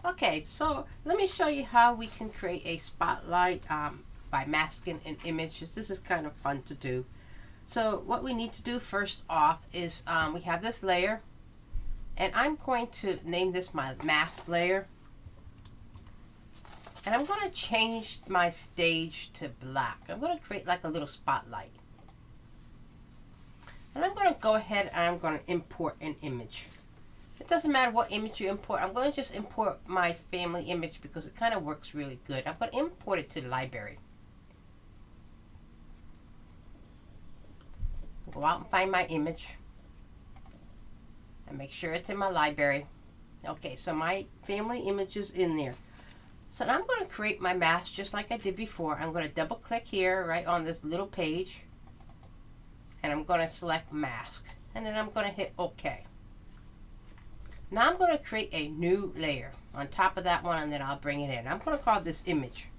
Okay, so let me show you how we can create a spotlight by masking an image. This is kind of fun to do. So what we need to do first off is we have this layer, and I'm going to name this my mask layer. And I'm going to change my stage to black. I'm going to create like a little spotlight. And I'm going to go ahead and I'm going to import an image. It doesn't matter what image you import. I'm going to just import my family image because it kind of works really good. I'm going to import it to the library. Go out and find my image. And make sure it's in my library. Okay, so my family image is in there. So now I'm going to create my mask just like I did before. I'm going to double click here right on this little page. And I'm going to select mask. And then I'm going to hit OK. Now I'm going to create a new layer on top of that one, and then I'll bring it in. I'm going to call this image.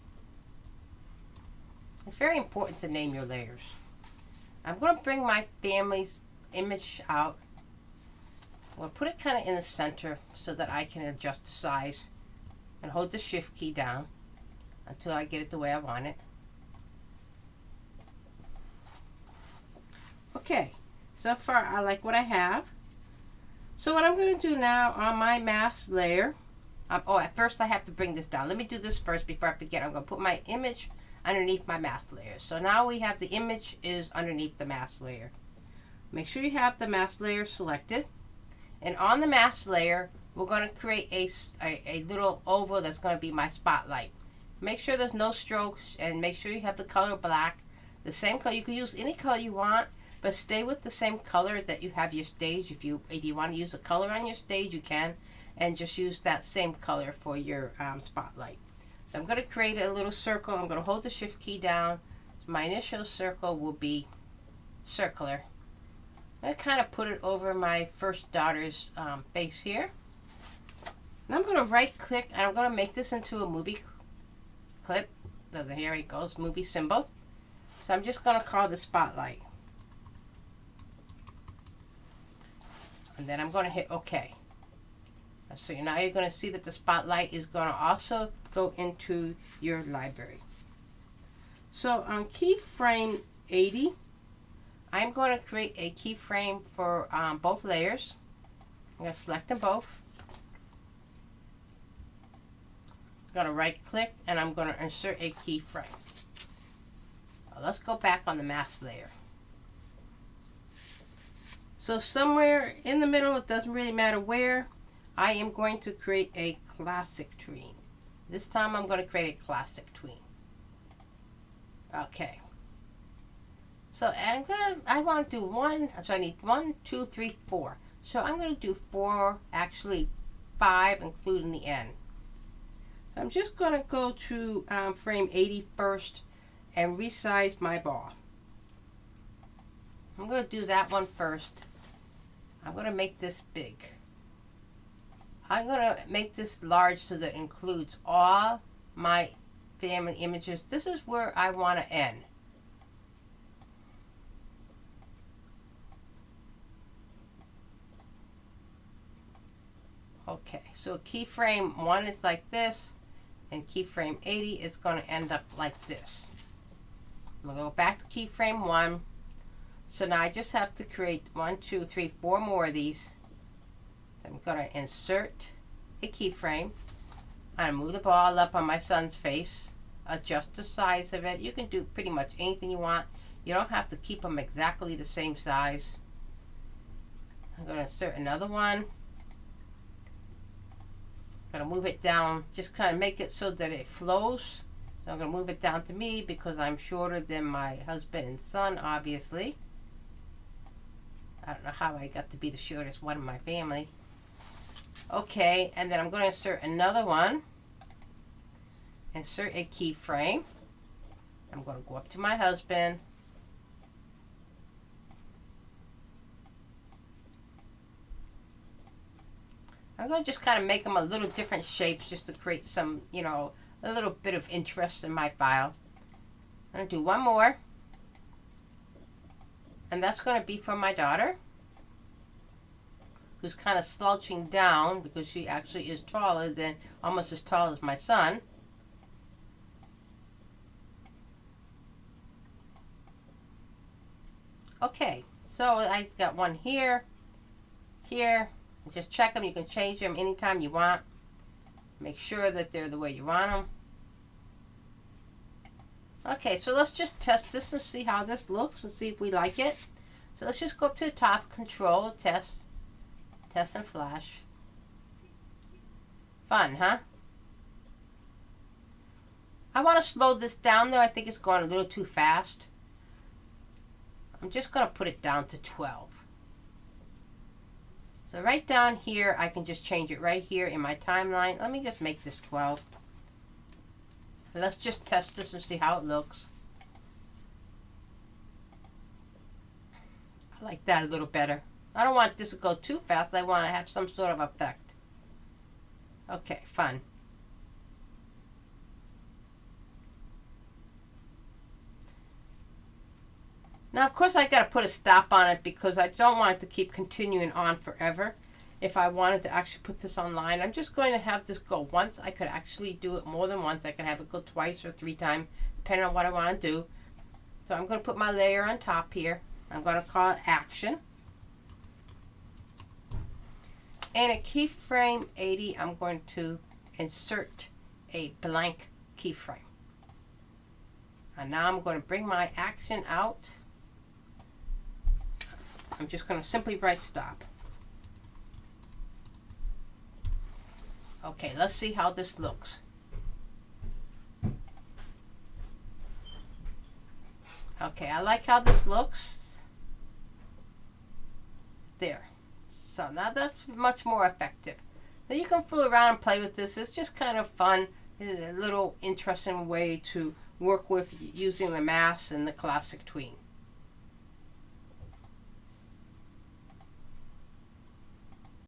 It's very important to name your layers. I'm going to bring my family's image out. I'm going to put it kind of in the center so that I can adjust the size and hold the shift key down until I get it the way I want it. Okay, so far I like what I have. So what I'm going to do now on my mask layer, at first I have to bring this down. Let me do this first before I forget. I'm going to put my image underneath my mask layer. So now we have the image is underneath the mask layer. Make sure you have the mask layer selected. And on the mask layer, we're going to create a little oval that's going to be my spotlight. Make sure there's no strokes and make sure you have the color black. The same color. You can use any color you want, but stay with the same color that you have your stage. If you want to use a color on your stage, you can, and just use that same color for your spotlight. So I'm going to create a little circle. I'm going to hold the shift key down. So my initial circle will be circular. I'm going to kind of put it over my first daughter's face here. And I'm going to right click and I'm going to make this into a movie clip. So here it goes, movie symbol. So I'm just going to call the spotlight. And then I'm going to hit OK. So now you're going to see that the spotlight is going to also go into your library. So on keyframe 80, I'm going to create a keyframe for both layers. I'm going to select them both. I'm going to right click and I'm going to insert a keyframe. Now let's go back on the mask layer. So somewhere in the middle, it doesn't really matter where, I am going to create a classic tween. This time I'm going to create a classic tween. Okay. So I want to do one, so I need 1, 2, 3, 4. So I'm going to do 4, actually 5, including the end. So I'm just going to go to frame 80 first and resize my ball. I'm going to do that one first. I'm going to make this big. I'm going to make this large so that it includes all my family images. This is where I want to end. Okay, so keyframe 1 is like this, and keyframe 80 is going to end up like this. I'm going to go back to keyframe 1. So now I just have to create 1, 2, 3, 4 more of these. So I'm going to insert a keyframe. I'm going to move the ball up on my son's face. Adjust the size of it. You can do pretty much anything you want. You don't have to keep them exactly the same size. I'm going to insert another one. I'm going to move it down. Just kind of make it so that it flows. So I'm going to move it down to me because I'm shorter than my husband and son, obviously. I don't know how I got to be the shortest one in my family. Okay, and then I'm going to insert another one. Insert a keyframe. I'm going to go up to my husband. I'm going to just kind of make them a little different shapes just to create some, a little bit of interest in my file. I'm going to do one more. And that's going to be for my daughter. who's kind of slouching down because she actually is taller than, almost as tall as my son. Okay, so I got one here, here. Just check them. You can change them anytime you want. Make sure that they're the way you want them. Okay, so let's just test this and see how this looks and see if we like it. So let's just go up to the top, Control, Test, Test and Flash. Fun, huh? I want to slow this down though. I think it's going a little too fast. I'm just going to put it down to 12. So right down here, I can just change it right here in my timeline. Let me just make this 12. Let's just test this and see how it looks. I like that a little better. I don't want this to go too fast. I want to have some sort of effect. Okay, fun. Now, of course, I got to put a stop on it because I don't want it to keep continuing on forever. If I wanted to actually put this online, I'm just going to have this go once. I could actually do it more than once. I could have it go twice or 3 times, depending on what I want to do. So I'm going to put my layer on top here. I'm going to call it Action. And at keyframe 80, I'm going to insert a blank keyframe. And now I'm going to bring my action out. I'm just going to simply write stop. Okay, let's see how this looks. Okay, I like how this looks. There. So now that's much more effective. Now you can fool around and play with this. It's just kind of fun. It's a little interesting way to work with using the mask and the classic tween.